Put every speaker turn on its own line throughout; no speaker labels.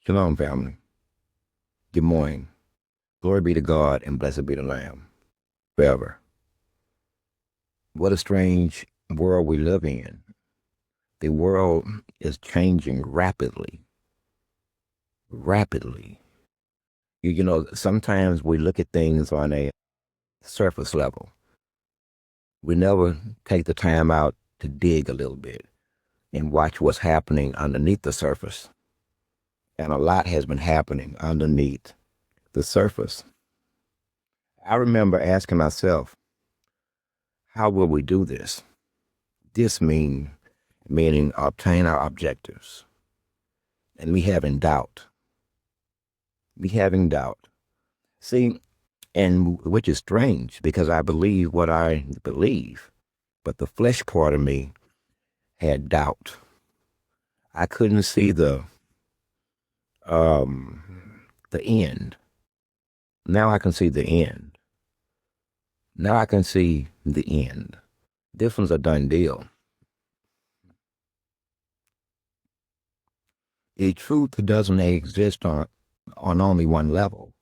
Shalom, family. Good morning. Glory be to God and blessed be the Lamb forever. What a strange world we live in. The world is changing rapidly. Rapidly. Sometimes we look at things on a surface level. We never take the time out to dig a little bit and watch what's happening underneath the surface. And a lot has been happening underneath the surface. I remember asking myself, how will we do this? This meaning obtain our objectives. And me having doubt. See, and which is strange because I believe what I believe, but the flesh part of me had doubt. I couldn't see the end. Now I can see the end. This one's a done deal. The truth doesn't exist on only one level.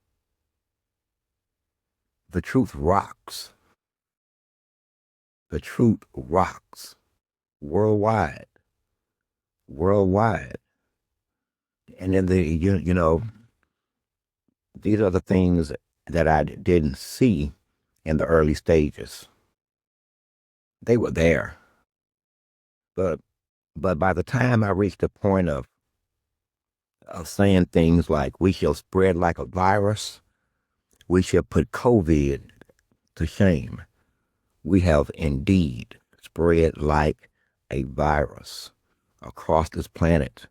The truth rocks. The truth rocks worldwide. And then these are the things that I didn't see in the early stages. They were there. But by the time I reached the point of saying things like we shall spread like a virus, we shall put COVID to shame. We have indeed spread like a virus across this planet,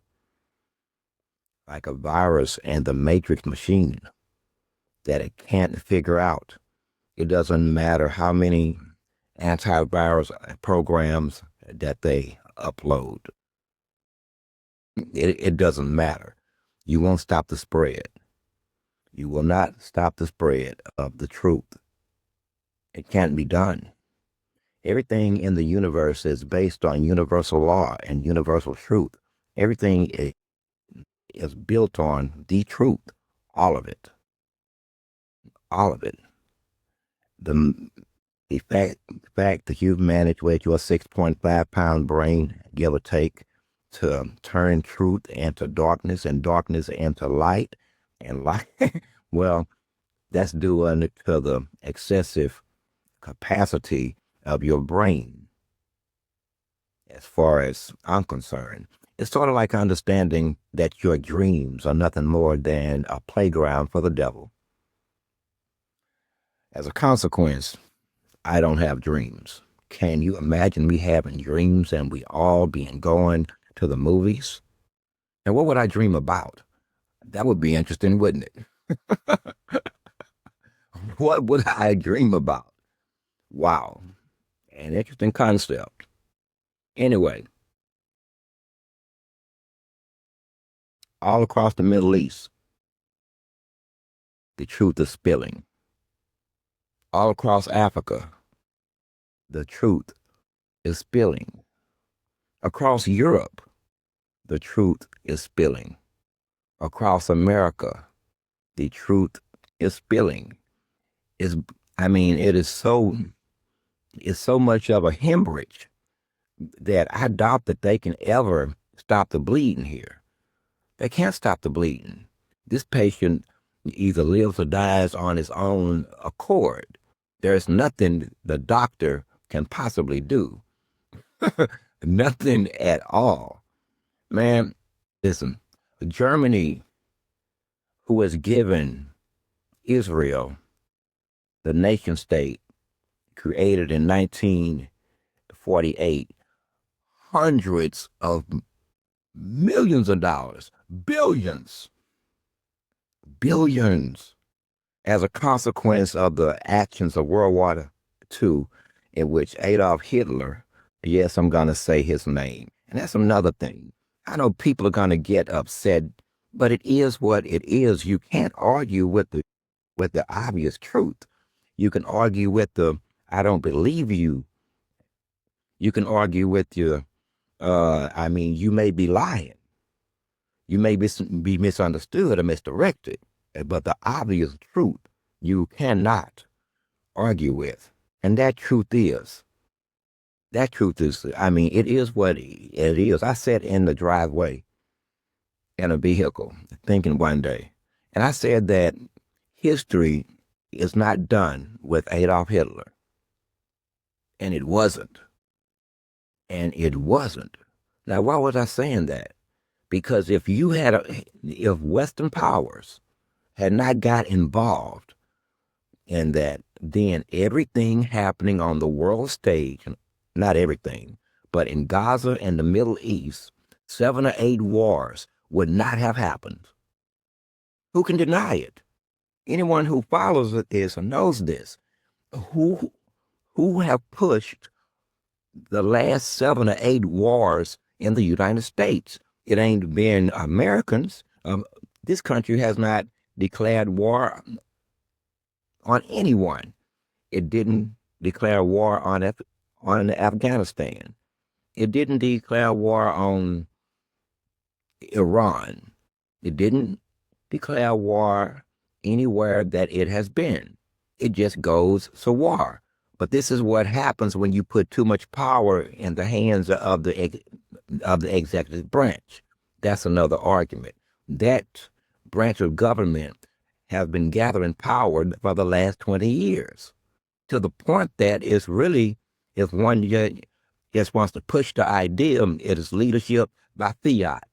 like a virus and the matrix machine that it can't figure out. It doesn't matter how many antivirus programs that they upload. It doesn't matter. You won't stop the spread. You will not stop the spread of the truth. It can't be done. Everything in the universe is based on universal law and universal truth. Everything is built on the truth. All of it. The fact that you've managed with your 6.5-pound brain, give or take, to turn truth into darkness and darkness into light and light, well, that's due to the excessive capacity of your brain. As far as I'm concerned, it's sort of like understanding that your dreams are nothing more than a playground for the devil. As a consequence, I don't have dreams. Can you imagine me having dreams and we all being going to the movies? And what would I dream about? That would be interesting, wouldn't it? What would I dream about? Wow. An interesting concept. Anyway, all across the Middle East, the truth is spilling. All across Africa, the truth is spilling. Across Europe, the truth is spilling. Across America, the truth is spilling. It's so much of a hemorrhage that I doubt that they can ever stop the bleeding here. They can't stop the bleeding. This patient either lives or dies on his own accord. There's nothing the doctor can possibly do. Nothing at all. Man, listen, Germany, who has given Israel the nation state created in 1948, hundreds of millions of dollars, billions, as a consequence of the actions of World War II, in which Adolf Hitler, yes, I'm going to say his name, and that's another thing. I know people are going to get upset, but it is what it is. You can't argue with the obvious truth. You can argue with the I don't believe you. You can argue with your you may be lying. You may be misunderstood or misdirected, but the obvious truth you cannot argue with. And that truth is, I mean, it is what it is. I sat in the driveway in a vehicle thinking one day, and I said that history is not done with Adolf Hitler. And it wasn't. And it wasn't. Now, why was I saying that? Because if Western powers had not got involved in that, then everything happening on the world stage, not everything, but in Gaza and the Middle East, 7 or 8 wars would not have happened. Who can deny it? Anyone who follows this or knows this, who have pushed the last 7 or 8 wars in the United States. It ain't been Americans. This country has not declared war on anyone. It didn't declare war on Afghanistan. It didn't declare war on Iran. It didn't declare war anywhere that it has been. It just goes to war. But this is what happens when you put too much power in the hands of the executive branch. That's another argument. That branch of government has been gathering power for the last 20 years, to the point that it's really, if one just wants to push the idea, it is leadership by fiat.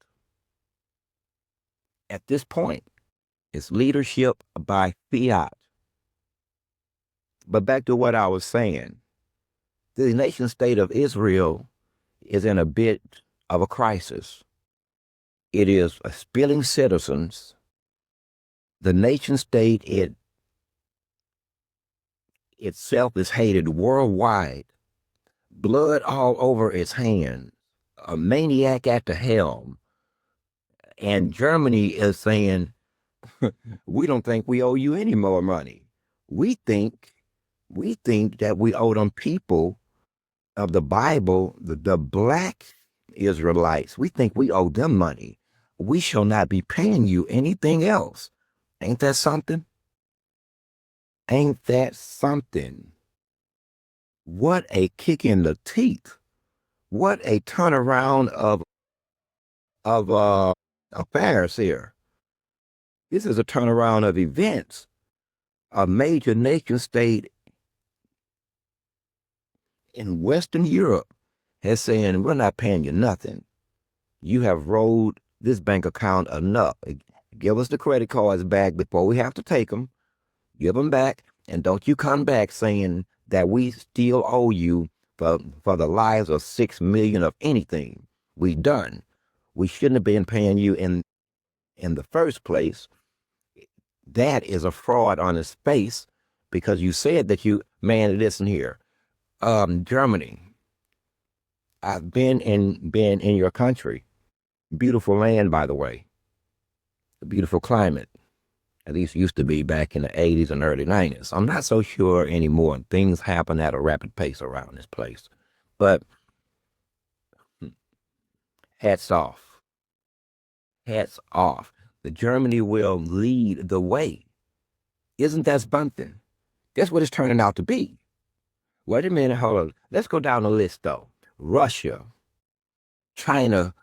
At this point, it's leadership by fiat. But back to what I was saying, the nation state of Israel is in a bit of a crisis. It is spilling citizens. The nation state itself is hated worldwide. Blood all over its hands. A maniac at the helm. And Germany is saying, we don't think we owe you any more money. We think that we owe them people of the Bible, the black Israelites. We think we owe them money. We shall not be paying you anything else. Ain't that something? Ain't that something? What a kick in the teeth. What a turnaround of affairs here. This is a turnaround of events. A major nation state in Western Europe has saying, we're not paying you nothing. You have rolled this bank account enough. Give us the credit cards back before we have to take them. Give them back, and don't you come back saying that we still owe you for the lives of 6 million of anything. We done. We shouldn't have been paying you in the first place. That is a fraud on its face, because you said that listen here. Germany. I've been in your country. Beautiful land, by the way. A beautiful climate. At least used to be back in the 80s and early 90s. I'm not so sure anymore. Things happen at a rapid pace around this place. But hats off. Hats off. The Germany will lead the way. Isn't that something? That's what it's turning out to be. Wait a minute, hold on. Let's go down the list, though. Russia, China,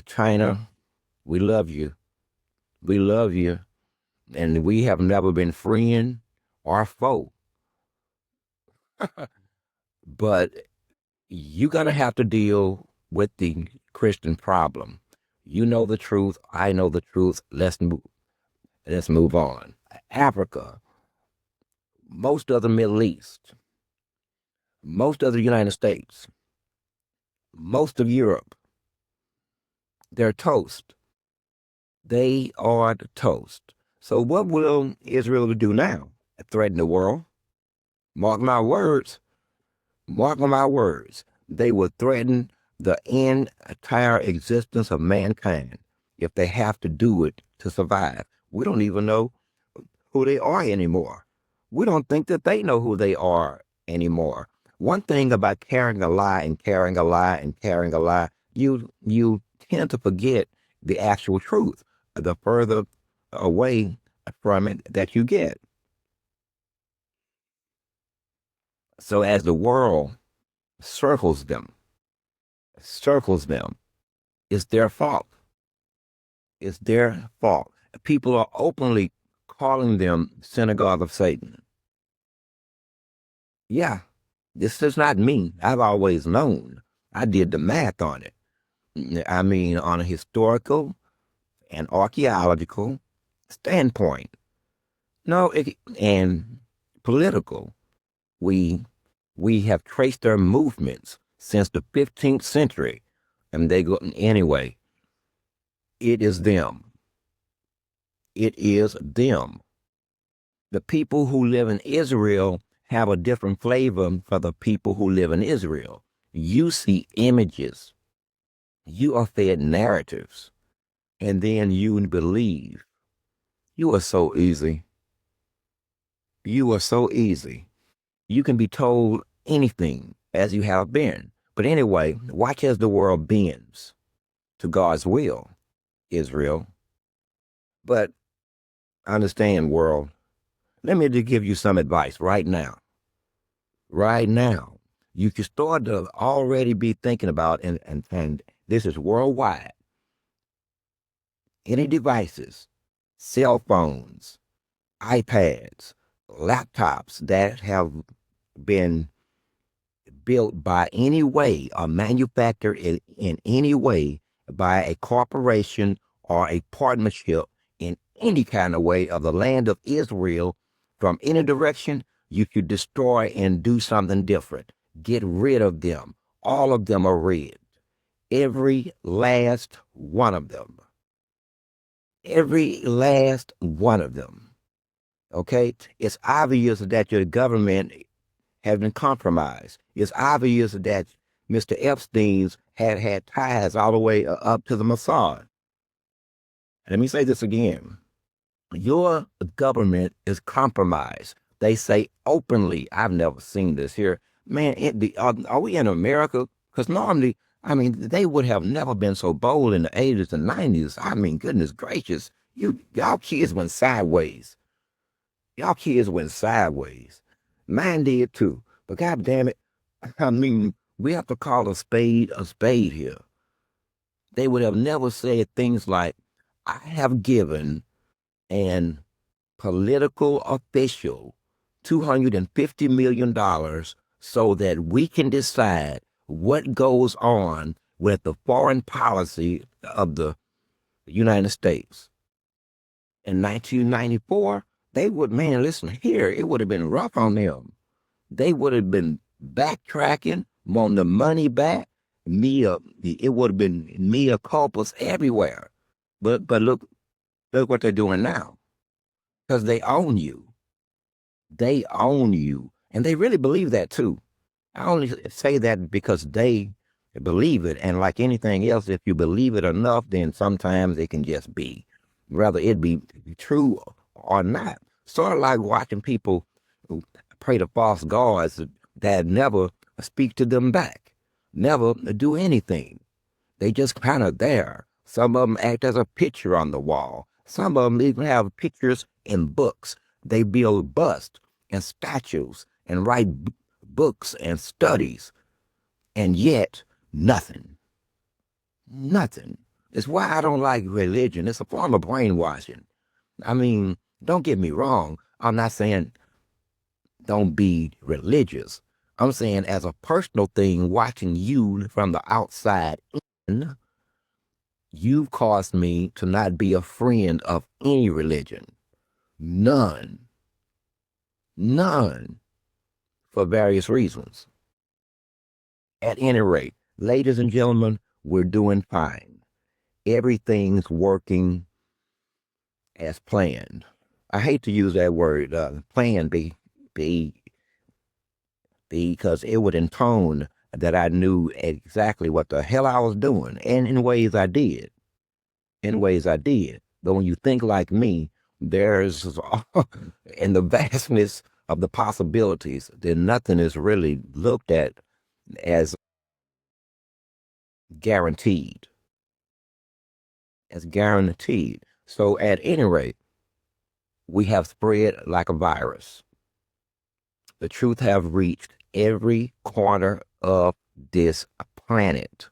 China, we love you. We love you. And we have never been friend or foe. But you're going to have to deal with the Christian problem. You know the truth. I know the truth. Let's move on. Africa, most of the Middle East, most of the United States, most of Europe, they're toast. They are the toast. So what will Israel do now? Threaten the world? Mark my words. Mark my words. They will threaten the entire existence of mankind if they have to do it to survive. We don't even know who they are anymore. We don't think that they know who they are anymore. One thing about carrying a lie and carrying a lie and carrying a lie, you tend to forget the actual truth, the further away from it that you get. So as the world circles them, it's their fault. It's their fault. People are openly calling them synagogue of Satan. Yeah, this is not me. I've always known. I did the math on it. I mean, on a historical and archaeological standpoint. No, and political. We we have traced their movements since the 15th century, and they go anyway. It is them. It is them. The people who live in Israel have a different flavor for the people who live in Israel. You see images, you are fed narratives, and then you believe. You are so easy. You are so easy. You can be told anything as you have been. But anyway, watch as the world bends to God's will, Israel. But understand, world, let me just give you some advice right now. Right now. You can start to already be thinking about, and this is worldwide, any devices, cell phones, iPads, laptops that have been built by any way or manufactured in any way by a corporation or a partnership in any kind of way of the land of Israel from any direction, you could destroy and do something different. Get rid of them. All of them are red. Every last one of them. Every last one of them. Okay? It's obvious that your government has been compromised. It's obvious that Mr. Epstein's had ties all the way up to the Mossad. Let me say this again. Your government is compromised. They say openly. I've never seen this here. Man, are we in America? Because normally, I mean, they would have never been so bold in the 80s and 90s. I mean, goodness gracious. Y'all kids went sideways. Y'all kids went sideways. Mine did too. But God damn it, I mean, we have to call a spade here. They would have never said things like, I have given an political official $250 million so that we can decide what goes on with the foreign policy of the United States. In 1994, they would, man, listen here, it would have been rough on them. They would have been backtracking, wanting the money back. It would have been mea culpas everywhere. But look what they're doing now. Because they own you. They own you. And they really believe that too. I only say that because they believe it. And like anything else, if you believe it enough, then sometimes it can just be. Whether it be true or not. Sort of like watching people pray to false gods that never speak to them back, never do anything. They just kind of there. Some of them act as a picture on the wall. Some of them even have pictures in books. They build busts and statues and write books and studies, and yet nothing. Nothing. It's why I don't like religion. It's a form of brainwashing. I mean, don't get me wrong. I'm not saying don't be religious. I'm saying as a personal thing, watching you from the outside in, you've caused me to not be a friend of any religion. None. None. For various reasons. At any rate, ladies and gentlemen, we're doing fine. Everything's working as planned. I hate to use that word, plan because it would intone that I knew exactly what the hell I was doing. And in ways I did. In ways I did. But when you think like me, there's, in the vastness of the possibilities, then nothing is really looked at as guaranteed. It's guaranteed. So at any rate, we have spread like a virus. The truth have reached every corner of this planet.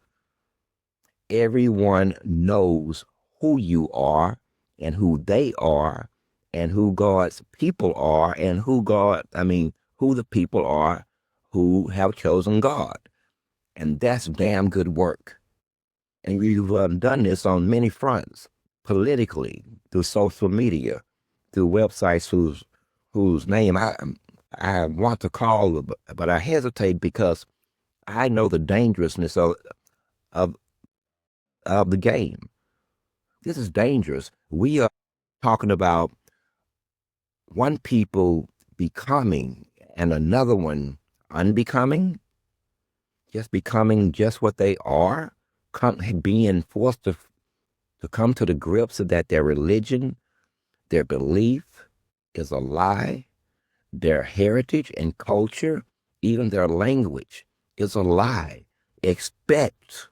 Everyone knows who you are and who they are and who God's people are and who the people are who have chosen God. And that's damn good work. And we've done this on many fronts, politically, through social media, through websites whose name I want to call, but I hesitate because I know the dangerousness of, of the game. This is dangerous. We are talking about one people becoming and another one unbecoming, just becoming just what they are, being forced to come to the grips that their religion, their belief is a lie, their heritage and culture, even their language is a lie. Expect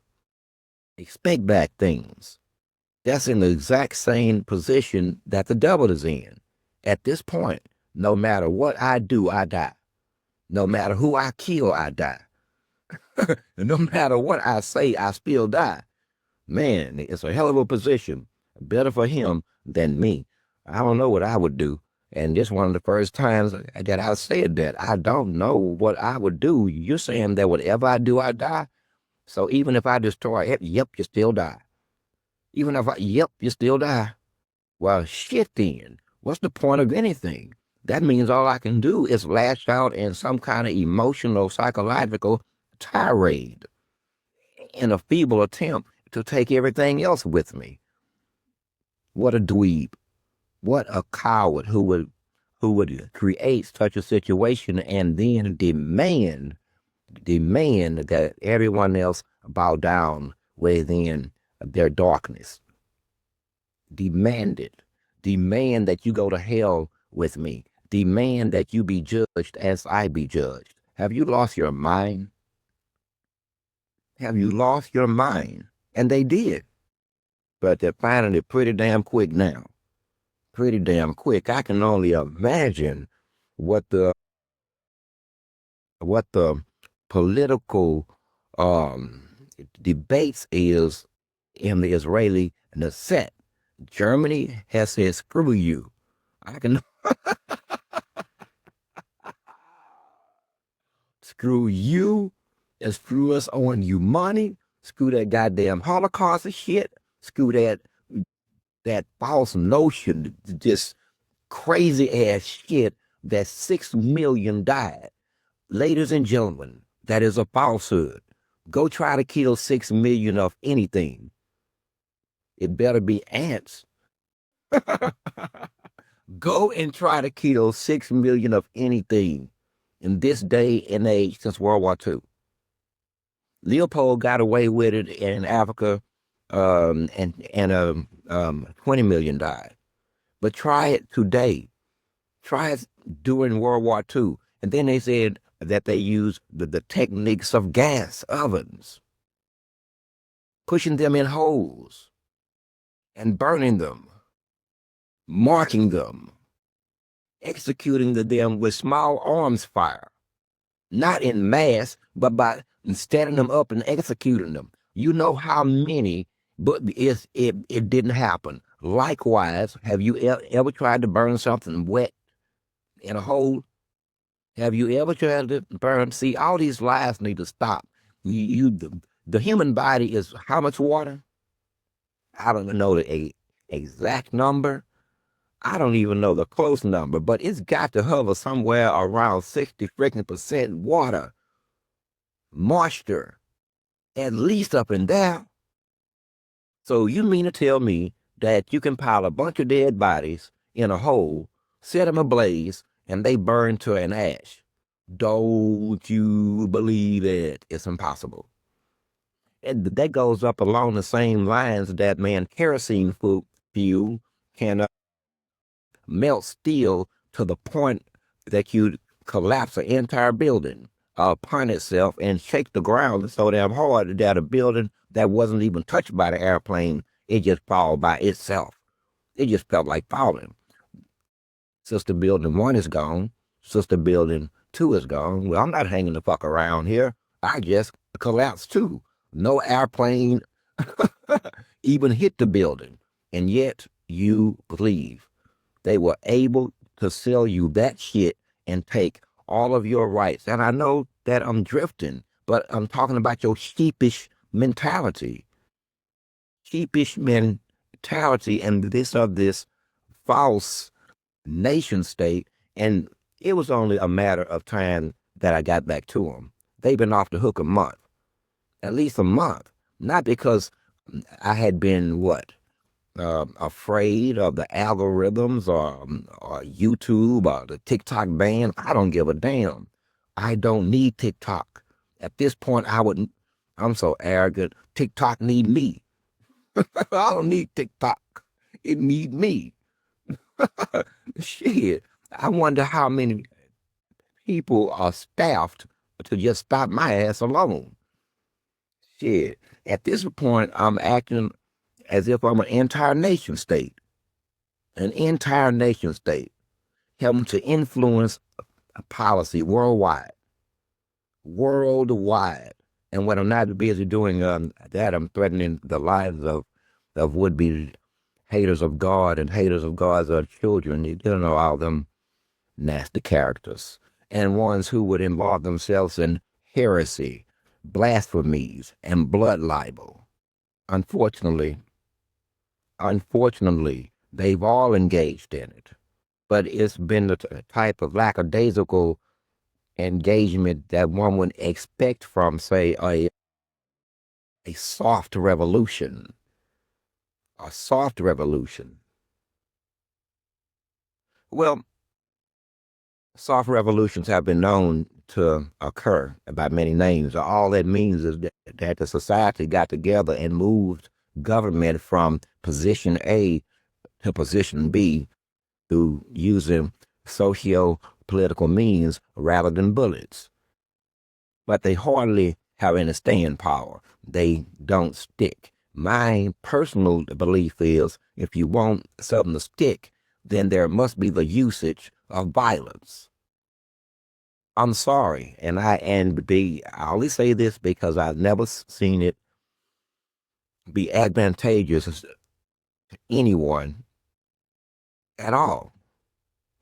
bad things. That's in the exact same position that the devil is in. At this point, no matter what I do, I die. No matter who I kill, I die. No matter what I say, I still die. Man, it's a hell of a position. Better for him than me. I don't know what I would do. And this one of the first times that I said that. I don't know what I would do. You're saying that whatever I do, I die? So even if I destroy it, yep, you still die. Even if yep, you still die. Well, shit then. What's the point of anything? That means all I can do is lash out in some kind of emotional, psychological tirade in a feeble attempt to take everything else with me. What a dweeb. What a coward who would create such a situation and then demand that everyone else bow down within their darkness. Demand it. Demand that you go to hell with me. Demand that you be judged as I be judged. Have you lost your mind? Have you lost your mind? And they did. But they're finding it pretty damn quick now. Pretty damn quick. I can only imagine what the political um, debates is in the Israeli Knesset. Germany has said, screw you. I can screw you and screw us on you money, screw that goddamn Holocaust and shit, screw that false notion, just crazy ass shit that 6 million died. Ladies and gentlemen, that is a falsehood. Go try to kill 6 million of anything. It better be ants. Go and try to kill 6 million of anything in this day and age since World War II. Leopold got away with it in Africa, and 20 million died. But try it today. Try it during World War II. And then they said that they used the techniques of gas ovens, pushing them in holes and burning them, marking them, executing them with small arms fire, not in mass, but by standing them up and executing them. You know how many, but it didn't happen. Likewise, have you ever tried to burn something wet in a hole? Have you ever tried to burn? See, all these lies need to stop. The human body is how much water? I don't know the exact number. I don't even know the close number, but it's got to hover somewhere around 60% water, moisture, at least up in there. So you mean to tell me that you can pile a bunch of dead bodies in a hole, set them ablaze, and they burn to an ash? Don't you believe it? It's impossible. And that goes up along the same lines that, man, kerosene fuel can melt steel to the point that you collapse an entire building upon itself and shake the ground so damn hard that a building that wasn't even touched by the airplane It just fall by itself. It just felt like falling. Sister building 1 is gone. Sister building 2 is gone. Well, I'm not hanging the fuck around here. I just collapsed too. No airplane even hit the building. And yet you believe they were able to sell you that shit and take all of your rights. And I know that I'm drifting, but I'm talking about your sheepish mentality. Sheepish mentality and this false nation state. And it was only a matter of time that I got back to them. They've been off the hook a month, at least a month. Not because I had been afraid of the algorithms or YouTube or the TikTok ban. I don't give a damn. I don't need TikTok. At this point, I'm so arrogant. TikTok need me. I don't need TikTok. It need me. Shit. I wonder how many people are staffed to just stop my ass alone. Shit. At this point, I'm acting as if I'm an entire nation state. An entire nation state. Helping to influence a policy worldwide. Worldwide. And when I'm not busy doing that, I'm threatening the lives of would-be haters of God and haters of God's children. You don't know, all them nasty characters. And ones who would involve themselves in heresy, blasphemies, and blood libel. Unfortunately, they've all engaged in it. But it's been the type of lackadaisical engagement that one would expect from, say, a soft revolution. A soft revolution. Well, soft revolutions have been known to occur by many names. All that means is that the society got together and moved government from position A to position B through using socio-political means rather than bullets. But they hardly have any staying power. They don't stick. My personal belief is if you want something to stick, then there must be the usage of violence. I'm sorry, I only say this because I've never seen it be advantageous to anyone at all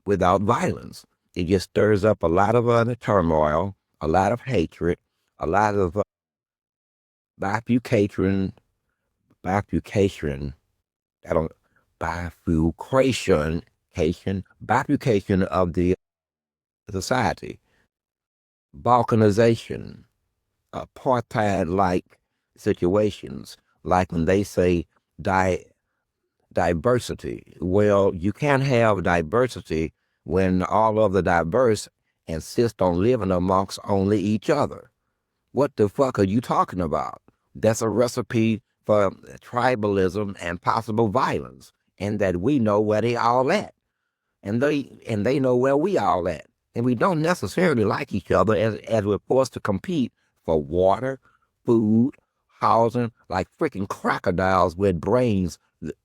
without violence. It just stirs up a lot of turmoil, a lot of hatred, a lot of bifurcation, bifurcation, I don't, bifurcation of the society, balkanization, apartheid-like situations, like when they say diversity. Well, you can't have diversity when all of the diverse insist on living amongst only each other. What the fuck are you talking about? That's a recipe for tribalism and possible violence, and that we know where they all at, and they know where we all at, and we don't necessarily like each other as we're forced to compete for water, food, housing, like freaking crocodiles with brains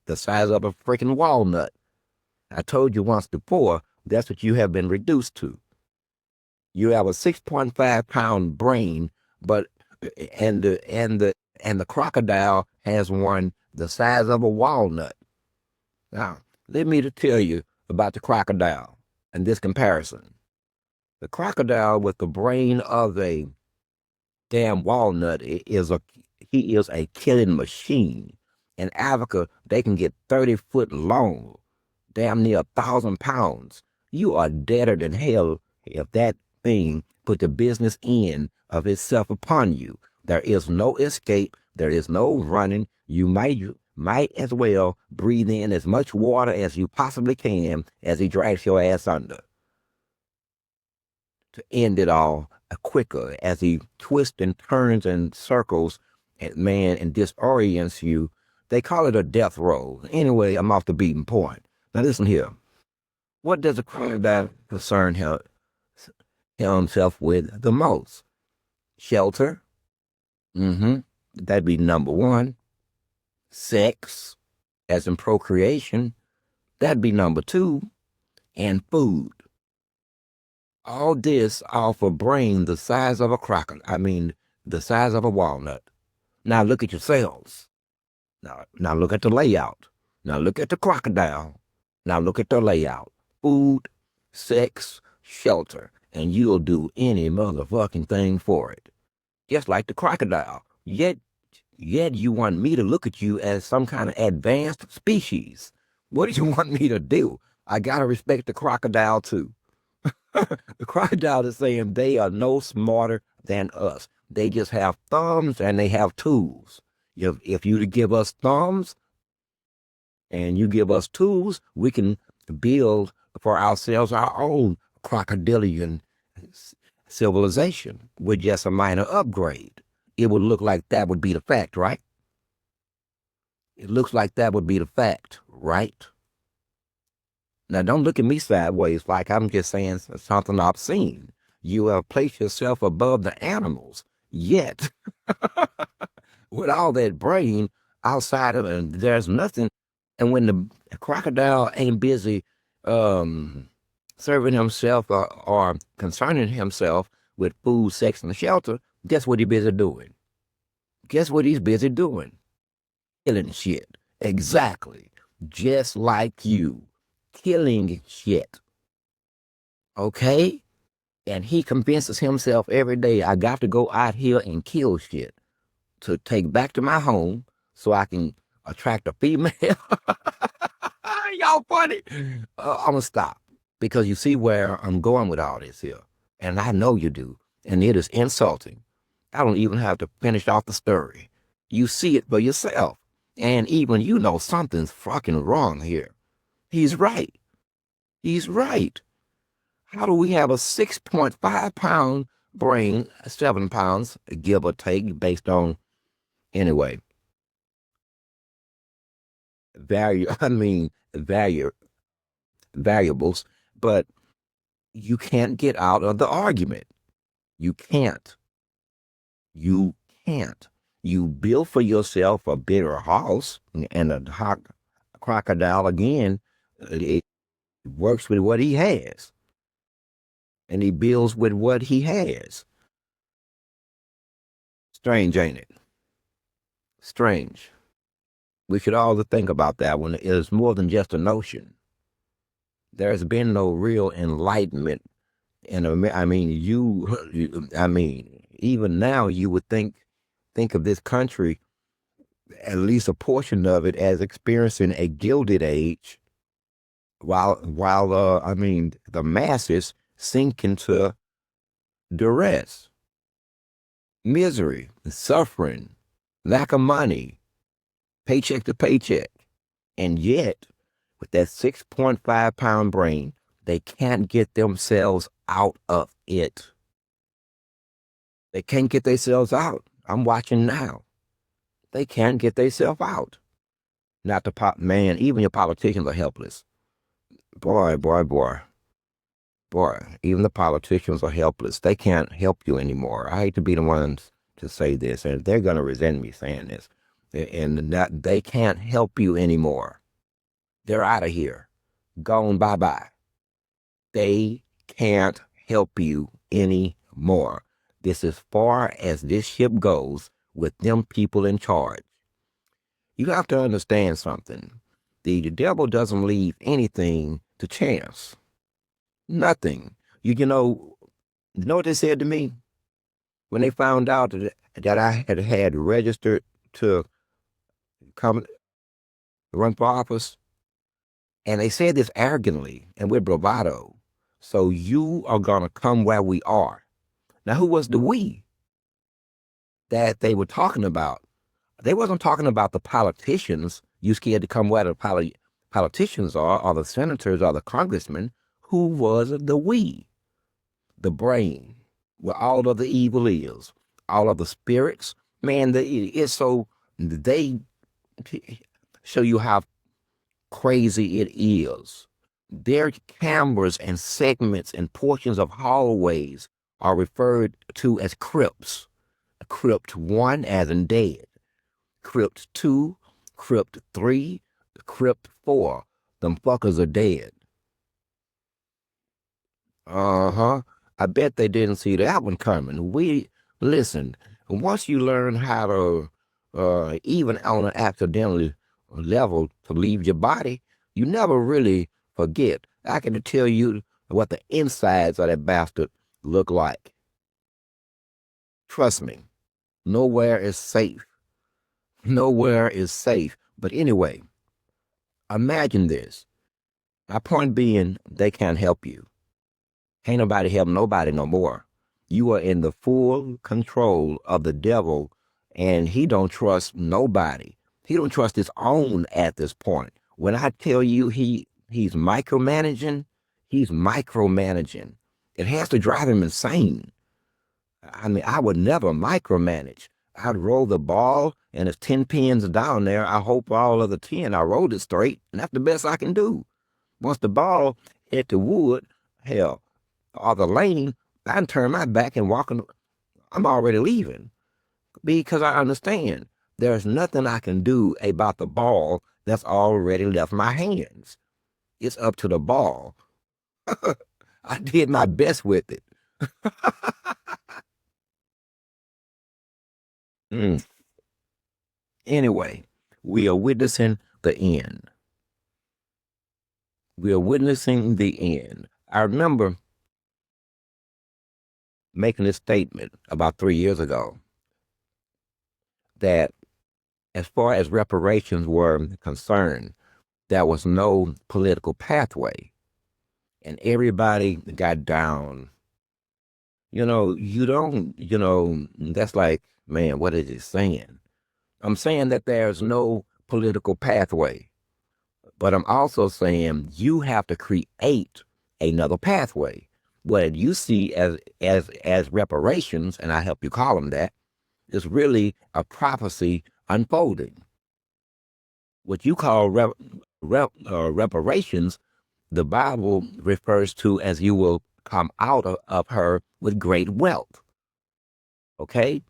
the size of a freaking walnut. I told you once before, that's what you have been reduced to. You have a 6.5-pound brain, but and the crocodile has one the size of a walnut. Now, let me to tell you about the crocodile and this comparison. The crocodile with the brain of a damn walnut he is a killing machine. In Africa, they can get 30 foot long, damn near 1,000 pounds. You are deader than hell if that thing put the business end of itself upon you. There is no escape. There is no running. You might as well breathe in as much water as you possibly can as he drags your ass under. To end it all quicker as he twists and turns and circles and disorients you. They call it a death roll. Anyway, I'm off the beaten point. Now listen here. What does a crocodile concern himself with the most? Shelter. That'd be number one. sex, as in procreation, that'd be number two, and food. All this off a brain the size of a crocodile. I mean, the size of a walnut. Now look at your cells. Now look at the layout. Now look at the crocodile. Now look at the layout. Food, sex, shelter, and you'll do any motherfucking thing for it. Just like the crocodile. Yet you want me to look at you as some kind of advanced species. What do you want me to do? I gotta respect the crocodile too. The crocodile is saying they are no smarter than us. They just have thumbs and they have tools. If you give us thumbs and you give us tools, we can build for ourselves our own crocodilian civilization with just a minor upgrade. It would look like that would be the fact, right? It looks like that would be the fact, right? Now, don't look at me sideways like I'm just saying something obscene. You have placed yourself above the animals, yet with all that brain outside of it, there's nothing. And when the crocodile ain't busy serving himself or concerning himself with food, sex, and shelter, guess what he's busy doing? Guess what he's busy doing? Killing shit. Exactly. Just like you. Killing shit. Okay? And he convinces himself every day, I got to go out here and kill shit to take back to my home so I can attract a female. Y'all funny. I'm going to stop because you see where I'm going with all this here. And I know you do. And it is insulting. I don't even have to finish off the story. You see it for yourself. And even you know something's fucking wrong here. He's right. He's right. How do we have a 6.5 pound brain, 7 pounds, give or take, based on, anyway, variables, but you can't get out of the argument. You can't. You can't. You build for yourself a bigger house, and a crocodile, again, it works with what he has. And he builds with what he has. Strange, ain't it? Strange. We should all think about that one. It is more than just a notion. There's been no real enlightenment. And I mean, even now you would think of this country, at least a portion of it, as experiencing a gilded age, while the masses sink into duress, misery, suffering, lack of money, paycheck to paycheck. And yet, with that 6.5 pound brain, they can't get themselves out of it. They can't get themselves out. I'm watching now. They can't get themselves out. Not the man, even your politicians are helpless. Boy, even the politicians are helpless. They can't help you anymore. I hate to be the ones to say this, and they're going to resent me saying this. And that they can't help you anymore. They're out of here. Gone bye-bye. They can't help you anymore. This is as far as this ship goes with them people in charge. You have to understand something. The devil doesn't leave anything to chance. Nothing. You know what they said to me? When they found out that I had registered to come run for office, and they said this arrogantly and with bravado. So you are going to come where we are. Now, who was the we that they were talking about? They wasn't talking about the politicians. You scared to come where the politicians are, or the senators, or the congressmen. Who was the we? The brain, where all of the evil is, all of the spirits. Man, it's so they show you how crazy it is. Their cameras and segments and portions of hallways are referred to as crypts. Crypt 1 as in dead. Crypt 2 Crypt 3, Crypt 4. Them fuckers are dead. Uh-huh. I bet they didn't see that one coming. Listen, once you learn how to, even on an accidental level, to leave your body, you never really forget. I can tell you what the insides of that bastard look like. Trust me, nowhere is safe. Nowhere is safe. But anyway, imagine this. My point being, they can't help you. Ain't nobody help nobody no more. You are in the full control of the devil, and he don't trust nobody. He don't trust his own at this point. When I tell you he's micromanaging, he's micromanaging. It has to drive him insane. I mean, I would never micromanage. I'd roll the ball, and if 10 pins down there, I hope all of the 10 I rolled it straight, and that's the best I can do. Once the ball hit the wood, hell, or the lane, I can turn my back and walk. I'm already leaving because I understand there's nothing I can do about the ball that's already left my hands. It's up to the ball. I did my best with it. Mm. Anyway, we are witnessing the end. We are witnessing the end. I remember making this statement about 3 years ago that as far as reparations were concerned, there was no political pathway. And everybody got down. That's like, man, what is it saying? I'm saying that there's no political pathway. But I'm also saying you have to create another pathway. What you see as reparations, and I help you call them that, is really a prophecy unfolding. What you call reparations, the Bible refers to as you will come out of her with great wealth. Okay?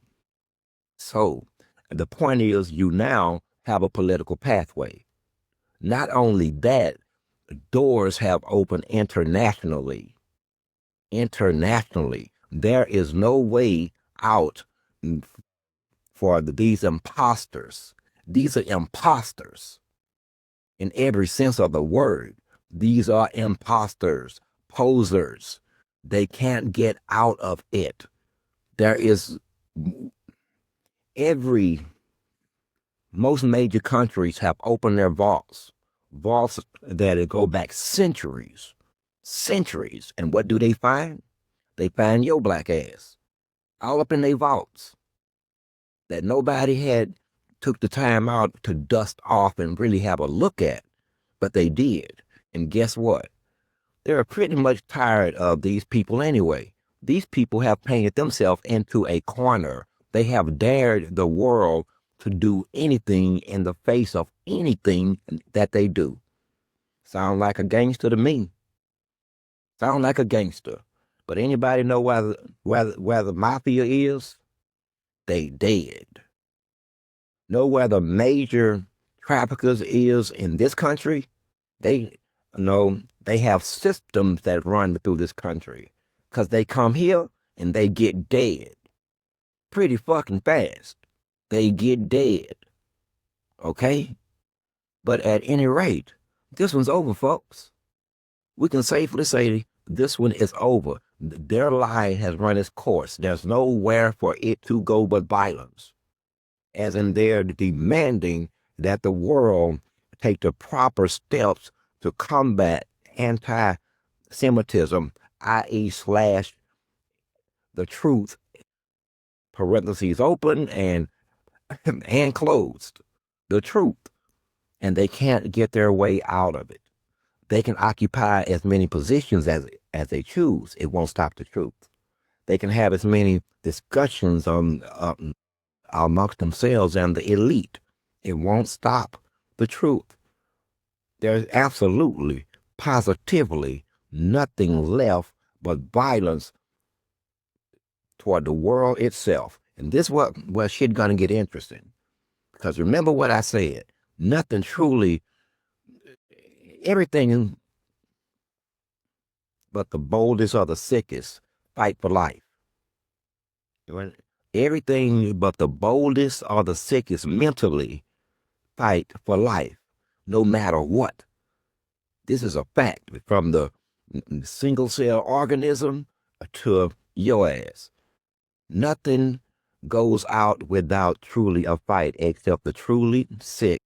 So the point is you now have a political pathway. Not only that, doors have opened internationally. Internationally. There is no way out for these imposters. These are imposters in every sense of the word. These are imposters, posers. They can't get out of it. There is most major countries have opened their vaults that go back centuries. And what do they find? They find your black ass all up in their vaults that nobody had took the time out to dust off and really have a look at, but they did. And guess what? They're pretty much tired of these people anyway. These people have painted themselves into a corner. They have dared the world to do anything in the face of anything that they do. Sound like a gangster to me. Sound like a gangster. But anybody know where the mafia is? They dead. Know where the major traffickers is in this country? They have systems that run through this country. Because they come here and they get dead. Pretty fucking fast. They get dead. Okay? But at any rate, this one's over, folks. We can safely say this one is over. Their line has run its course. There's nowhere for it to go but violence. As in they're demanding that the world take the proper steps to combat anti-Semitism, i.e. slash the truth, parentheses open and closed, the truth. And they can't get their way out of it. They can occupy as many positions as they choose. It won't stop the truth. They can have as many discussions amongst themselves and the elite. It won't stop the truth. There's absolutely, positively nothing left but violence toward the world itself. And this is where shit gonna get interesting. Because remember what I said. Nothing truly, everything but the boldest or the sickest fight for life. Everything but the boldest or the sickest mentally fight for life, no matter what. This is a fact from the single cell organism to your ass. Nothing goes out without truly a fight except the truly sick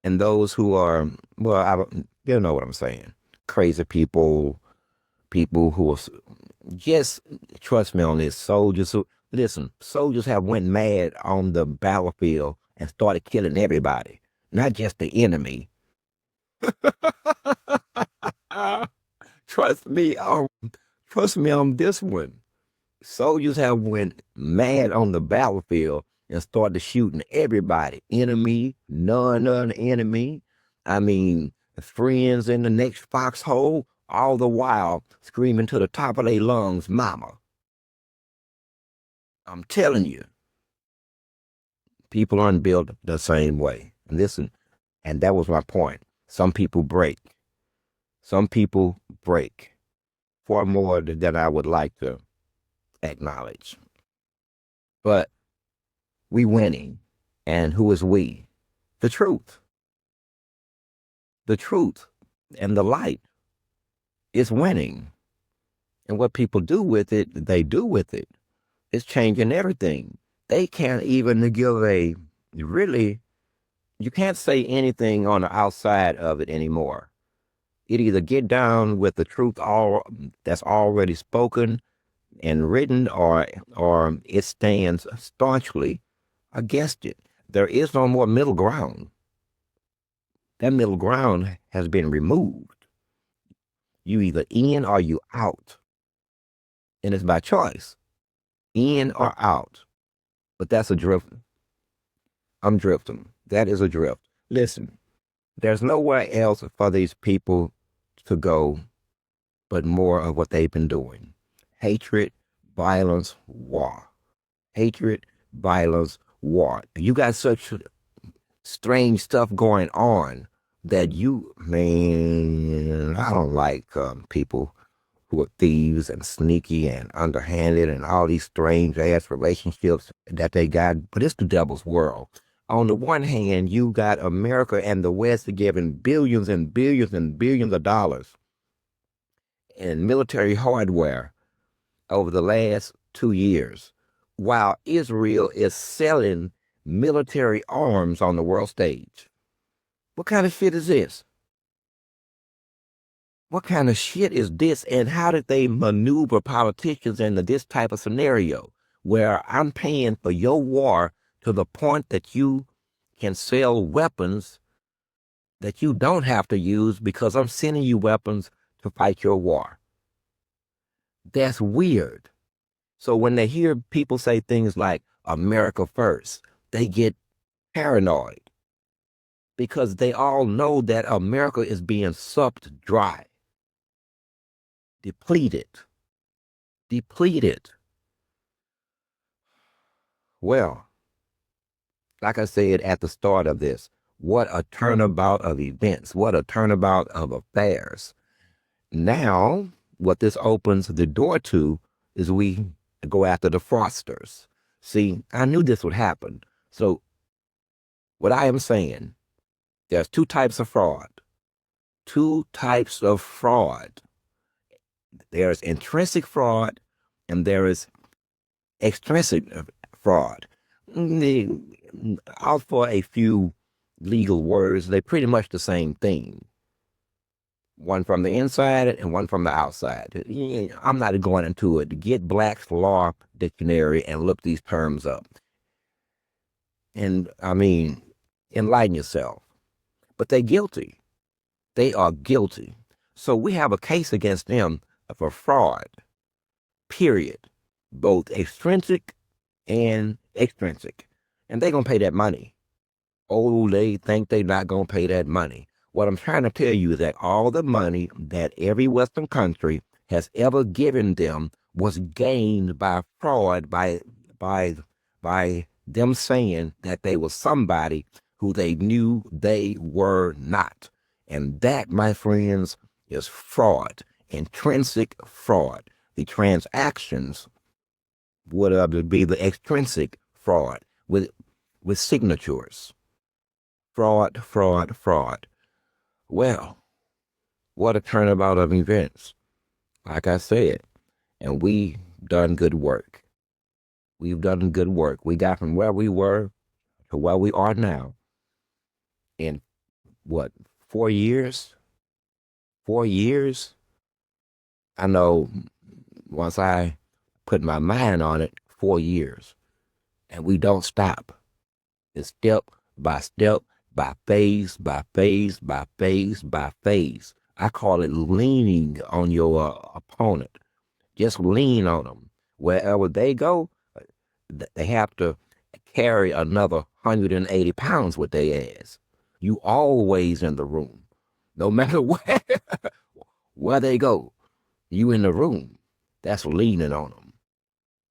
and those who are, well, you know what I'm saying. Crazy people, people who are just, trust me on this, soldiers who, listen, soldiers have went mad on the battlefield and started killing everybody, not just the enemy. Trust me trust me on this one. Soldiers have went mad on the battlefield and started shooting everybody. Enemy, non-enemy. I mean, friends in the next foxhole, all the while screaming to the top of their lungs, mama. I'm telling you, people aren't built the same way. And listen, and that was my point. Some people break. Some people break far more than I would like to acknowledge. But we winning. And who is we? The truth. The truth and the light is winning. And what people do with it, they do with it. It's changing everything. They can't even give really, you can't say anything on the outside of it anymore. It either get down with the truth that's already spoken and written, or it stands staunchly against it. There is no more middle ground. That middle ground has been removed. You either in or you out. And it's by choice. In or out. But that's a drift. I'm drifting. That is a drift. Listen, there's nowhere else for these people to go but more of what they've been doing. Hatred, violence, war. Hatred, violence, war. You got such strange stuff going on that man, I don't like people who are thieves and sneaky and underhanded and all these strange ass relationships that they got. But it's the devil's world. On the one hand, you got America and the West giving billions and billions and billions of dollars in military hardware over the last 2 years, while Israel is selling military arms on the world stage. What kind of shit is this? What kind of shit is this? And how did they maneuver politicians into this type of scenario where I'm paying for your war to the point that you can sell weapons that you don't have to use because I'm sending you weapons to fight your war? That's weird. So when they hear people say things like America first, they get paranoid because they all know that America is being sucked dry, depleted. Well, like I said at the start of this, what a turnabout of events, what a turnabout of affairs. Now, what this opens the door to is we go after the fraudsters. See, I knew this would happen. So what I am saying, there's two types of fraud. Two types of fraud. There's intrinsic fraud and there is extrinsic fraud. Out for a few legal words, they're pretty much the same thing. One from the inside and one from the outside. I'm not going into it. Get Black's Law Dictionary and look these terms up. And I mean, enlighten yourself. But they're guilty. They are guilty. So we have a case against them for fraud, period. Both extrinsic and extrinsic. And they're going to pay that money. Oh, they think they're not going to pay that money. What I'm trying to tell you is that all the money that every Western country has ever given them was gained by fraud, by them saying that they were somebody who they knew they were not. And that, my friends, is fraud, intrinsic fraud. The transactions would be the extrinsic fraud with signatures. Fraud, fraud, fraud. Well, what a turnabout of events. Like I said, and we done good work. We've done good work. We got from where we were to where we are now in what, 4 years? 4 years? I know once I put my mind on it, 4 years. And we don't stop. It's step by step, by phase, by phase, by phase, by phase. I call it leaning on your opponent. Just lean on them. Wherever they go, they have to carry another 180 pounds with their ass. You always in the room. No matter where they go, you in the room. That's leaning on them.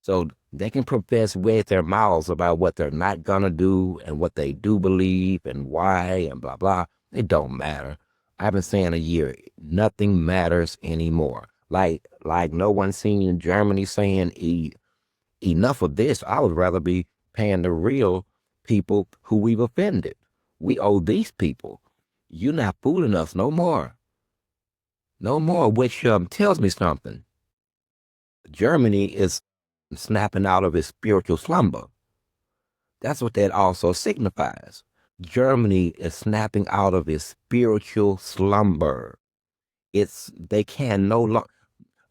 So they can profess with their mouths about what they're not gonna do and what they do believe and why and blah blah. It don't matter. I've been saying a year, nothing matters anymore. Like no one seen in Germany saying enough of this. I would rather be paying the real people who we've offended. We owe these people. You're not fooling us no more. No more, which tells me something. Germany is snapping out of its spiritual slumber. That's what that also signifies. Germany is snapping out of its spiritual slumber. They can no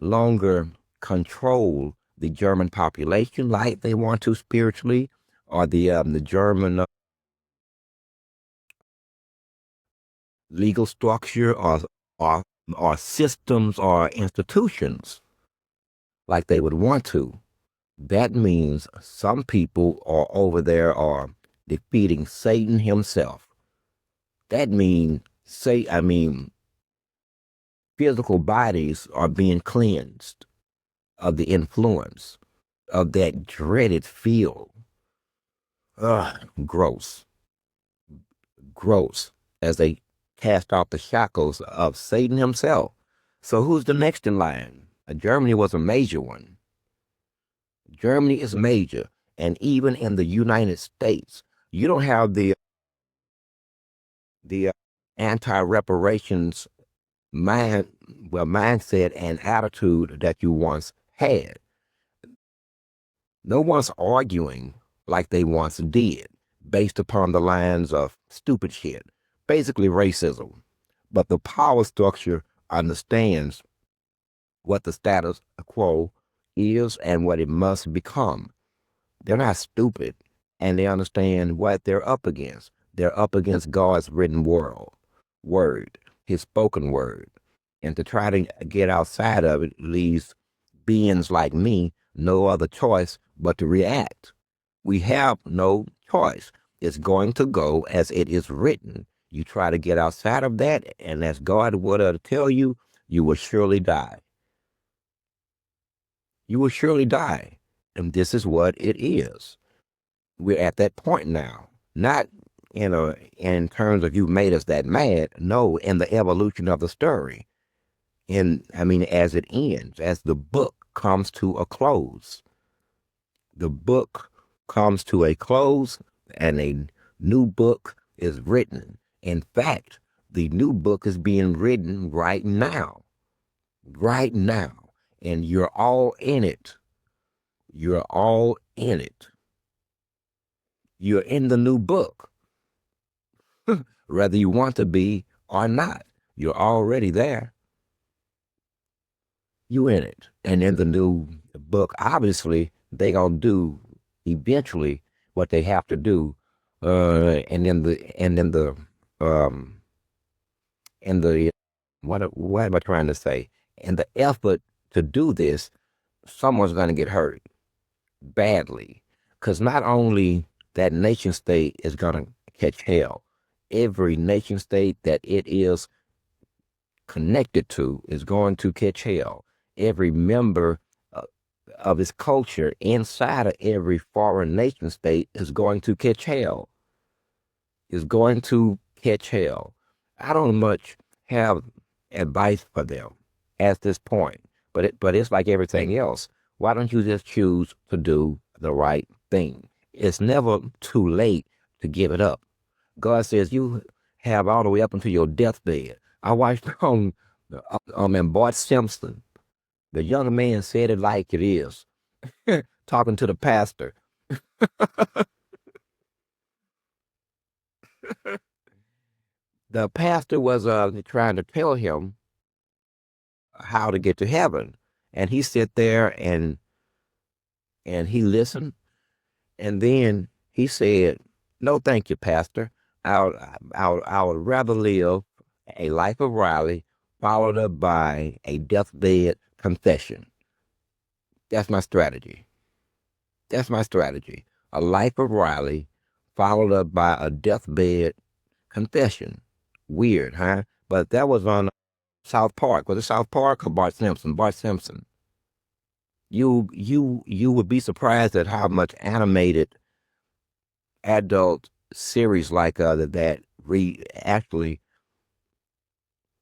longer control the German population like they want to spiritually, or the German legal structure, or systems or institutions like they would want to. That means some people are over there are defeating Satan himself. That means physical bodies are being cleansed of the influence of that dreaded field. Ugh, gross. Gross. As they cast off the shackles of Satan himself. So who's the next in line? Germany was a major one. Germany is major. And even in the United States, you don't have the anti-reparations mindset and attitude that you once had. No one's arguing like they once did, based upon the lines of stupid shit, basically racism. But the power structure understands what the status quo is and what it must become. They're not stupid, and they understand what they're up against. They're up against God's written word, his spoken word. And to try to get outside of it leaves beings like me no other choice but to react. We have no choice. It's going to go as it is written. You try to get outside of that, and as God would tell you, you will surely die. You will surely die. And this is what it is. We're at that point now. Not in terms of you made us that mad. No, in the evolution of the story. As it ends, as the book comes to a close. The book comes to a close and a new book is written. In fact, the new book is being written right now. Right now. And you're all in it. You're all in it. You're in the new book. Whether you want to be or not. You're already there. You in it. And in the new book, obviously, they gonna do eventually what they have to do. What am I trying to say? In the effort to do this, someone's gonna get hurt badly. Because not only that nation state is gonna catch hell, every nation state that it is connected to is going to catch hell. Every member of its culture inside of every foreign nation state is going to catch hell. is going to catch hell. I don't much have advice for them at this point, but it's like everything else. Why don't you just choose to do the right thing? It's never too late to give it up. God says you have all the way up until your deathbed. I watched in Bart Simpson. The young man said it like it is, talking to the pastor. The pastor was trying to tell him how to get to heaven, and he sit there and he listened, and then he said, "No, thank you, Pastor. I would rather live a life of Riley followed up by a deathbed confession. That's my strategy. That's my strategy. A life of Riley followed up by a deathbed confession. Weird, huh? But that was on South Park. Was it South Park or Bart Simpson? Bart Simpson. You would be surprised at how much animated adult series like that actually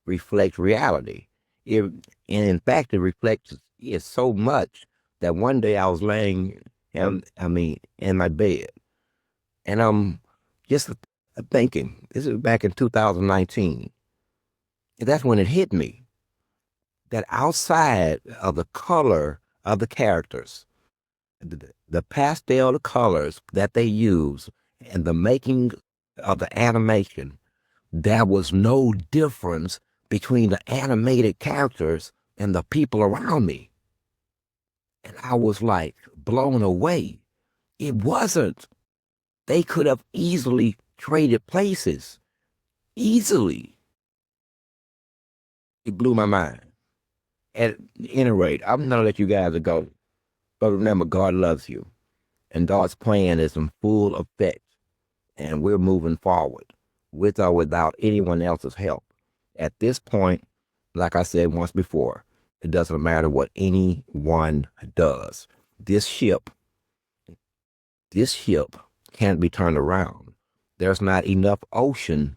reflect reality. And in fact, it reflects it so much that one day I was laying, in my bed, and I'm just thinking. This is back in 2019. And that's when it hit me that outside of the color of the characters, the pastel colors that they use, and the making of the animation, there was no difference between the animated characters and the people around me. And I was like blown away. It wasn't. They could have easily traded places. Easily. It blew my mind. At any rate, I'm going to let you guys go. But remember, God loves you. And God's plan is in full effect. And we're moving forward with or without anyone else's help. At this point, like I said once before, it doesn't matter what anyone does. This ship can't be turned around. There's not enough ocean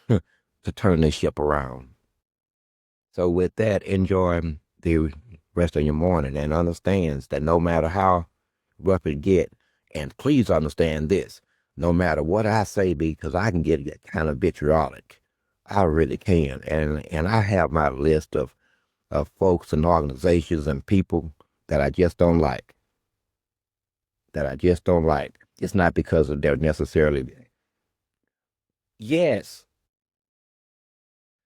to turn this ship around. So with that, enjoy the rest of your morning and understands that no matter how rough it get, and please understand this, no matter what I say, because I can get kind of vitriolic. I really can. And I have my list of folks and organizations and people that I just don't like. That I just don't like. It's not because of they're necessarily. Yes.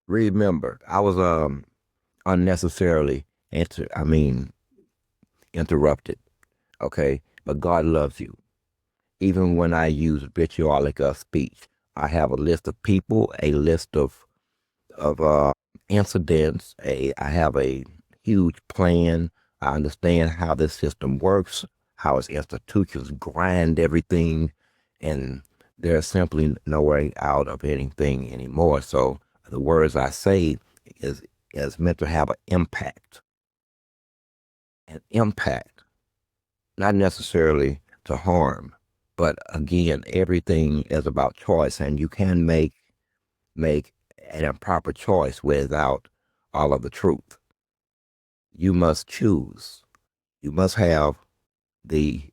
Remember, I was unnecessarily interrupted. Okay? But God loves you. Even when I use vitriolic speech, I have a list of people, a list of incidents. I have a huge plan. I understand how this system works, how its institutions grind everything, and there's simply no way out of anything anymore. So the words I say is meant to have an impact, not necessarily to harm. But again, everything is about choice, and you can make an improper choice without all of the truth. You must choose. You must have the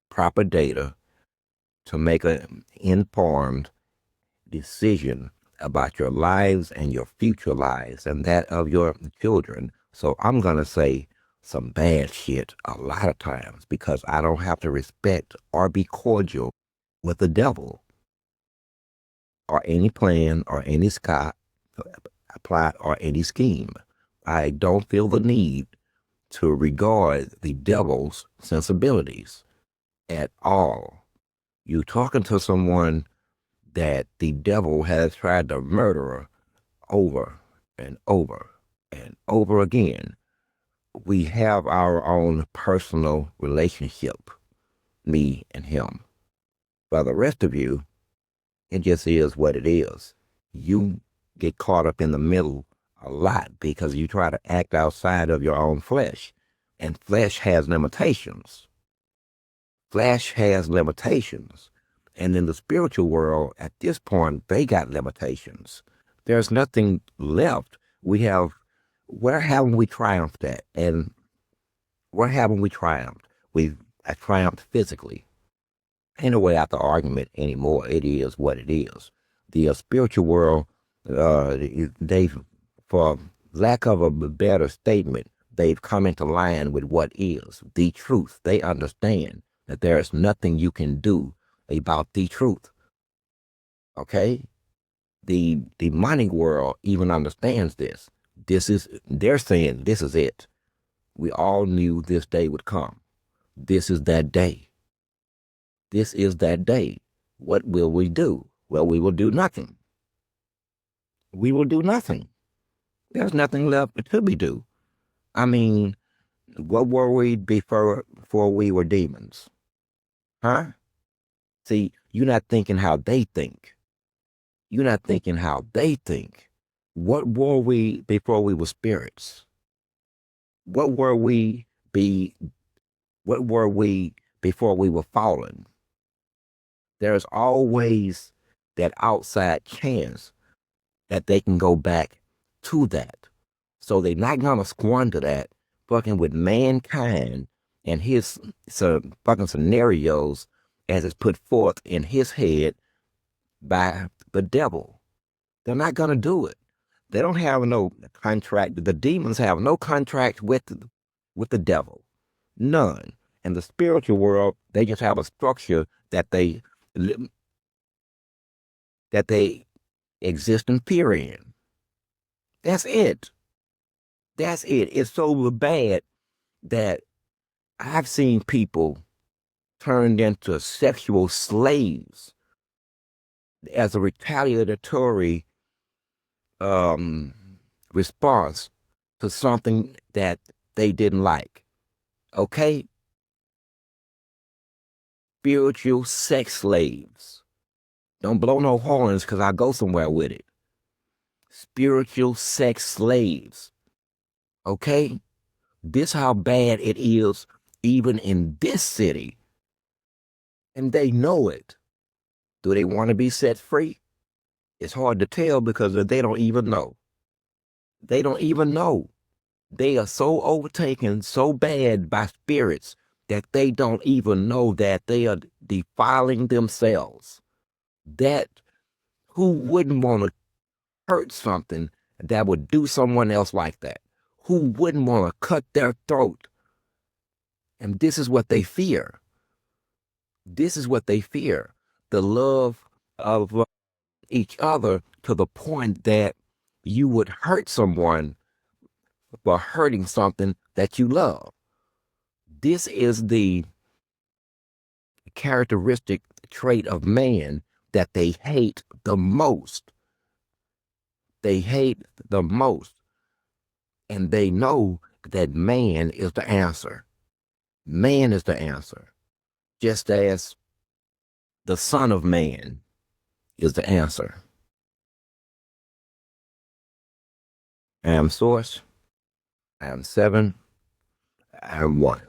proper data to make an informed decision about your lives and your future lives and that of your children. So I'm going to say some bad shit a lot of times because I don't have to respect or be cordial with the devil or any plan or any plot or any scheme. I don't feel the need to regard the devil's sensibilities at all. You talking to someone that the devil has tried to murder over and over and over again. We have our own personal relationship, me and him. For the rest of you, it just is what it is. You get caught up in the middle a lot because you try to act outside of your own flesh. And flesh has limitations. Flesh has limitations. And in the spiritual world, at this point, they got limitations. There's nothing left. Where haven't we triumphed at? And where haven't we triumphed? We've triumphed physically. Ain't no way out the argument anymore. It is what it is. The spiritual world, they've, for lack of a better statement, they've come into line with what is the truth. They understand that there is nothing you can do about the truth. Okay? The demonic world even understands this. They're saying this is it. We all knew this day would come. This is that day. This is that day. What will we do? Well, we will do nothing. We will do nothing. There's nothing left to be do. I mean, what were we before we were demons? Huh? See, you're not thinking how they think. You're not thinking how they think. What were we before we were spirits? What were we what were we before we were fallen? There's always that outside chance that they can go back to that. So they're not gonna squander that fucking with mankind and his fucking scenarios as it's put forth in his head by the devil. They're not gonna do it. They don't have no contract. The demons have no contract with the devil. None. In the spiritual world, they just have a structure that they exist in fear in. That's it. That's it. It's so bad that I've seen people turned into sexual slaves as a retaliatory response to something that they didn't like. Okay? Spiritual sex slaves. Don't blow no horns because I go somewhere with it. Spiritual sex slaves. Okay? This how bad it is even in this city. And they know it. Do they want to be set free? It's hard to tell because they don't even know. They don't even know. They are so overtaken, so bad by spirits that they don't even know that they are defiling themselves. That who wouldn't want to hurt something that would do someone else like that? Who wouldn't want to cut their throat? And this is what they fear. This is what they fear. The love of each other to the point that you would hurt someone for hurting something that you love. This is the characteristic trait of man that they hate the most. They hate the most. And they know that man is the answer. Man is the answer. Just as the Son of Man is the answer. I am Source. I am 7. I am 1.